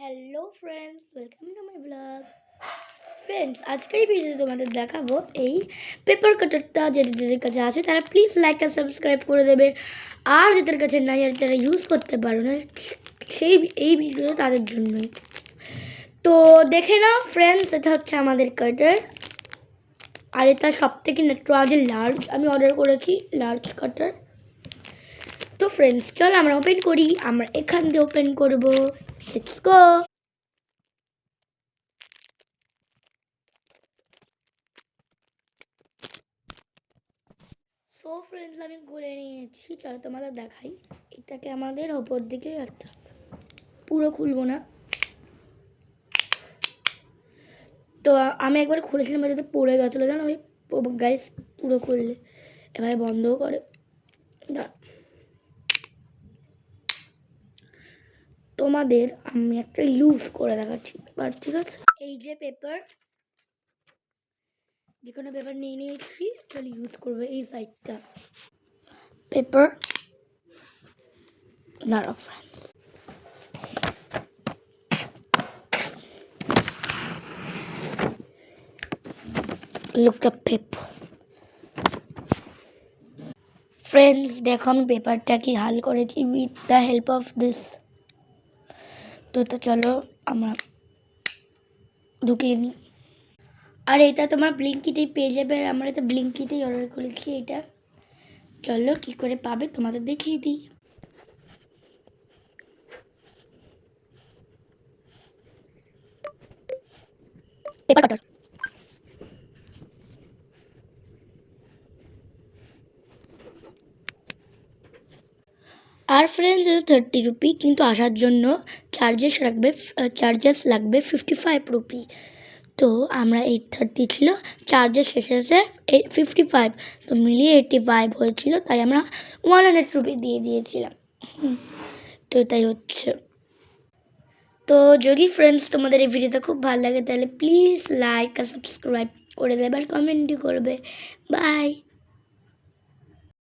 Hello friends, welcome to my blog. Friends, আজকের ভিডিওতে তোমাদের দেখাবো এই পেপার কাটারটা। যাদের কাছে আছে তারা প্লিজ লাইকটা সাবস্ক্রাইব করে দেবে, আর যাদের কাছে নাই আর যারা ইউজ করতে পারো না এই ভিডিওটা তাদের জন্যই। তো দেখে নাও ফ্রেন্ডস, এটা হচ্ছে আমাদের কাটার, আর এটা সব থেকে নেটওয়ার্কের লার্জ, আমি অর্ডার করেছি লার্জ কাটার। তো ফ্রেন্ডস চলো আমরা ওপেন করি। আমরা এখান দিয়ে ওপেন করবো। Let's go. সো ফ্রেন্ডস, আমি করে নিয়েছি, চলো তোমাদের দেখাই। এটাকে আমাদের ওপর দিকে রাখতে হবে, পুরো খুলবো না। তো আমি একবার খুলেছিলাম, যাতে পড়ে গেছিলো, জানো ওই গাইস। পুরো খুললে এভাবে বন্ধও করে না। তোমাদের আমি একটা ইউজ করে দেখাচ্ছি পেপার, ঠিক আছে? এই যে পেপার, যে কোনো পেপার নিয়ে নিয়েছি, চলো ইউজ করবো এই সাইডটা পেপার। দাঁড়াও friends, look the paper. Friends দেখো আমি পেপারটা কি হাল করেছি with the help of this. তো চলো আমরা ঢুকিয়ে নিই। আর এটা তোমার ব্লিঙ্কিটেই পেয়ে যাবে, আর আমরা এটা ব্লিঙ্কিটেই অর্ডার করেছি এটা। চলো কি করে পাবে তোমাদের দেখিয়ে দিই। পেপার কাটার, আর ফ্রেন্ডস 30 রুপি, কিন্তু আসার জন্য চার্জেস লাগবে 55 রুপি। তো আমরা 830 ছিল, চার্জেস শেষে 55, তো মিলিয়ে 85 হয়েছিল, তাই আমরা 100 রুপি দিয়ে দিয়েছিলাম। তো তাই হচ্ছে। তো যদি ফ্রেন্ডস তোমাদের এই ভিডিওটা খুব ভালো লাগে তাহলে প্লিজ লাইক আর সাবস্ক্রাইব করে দেবে, আর কমেন্টই করবে। বাই।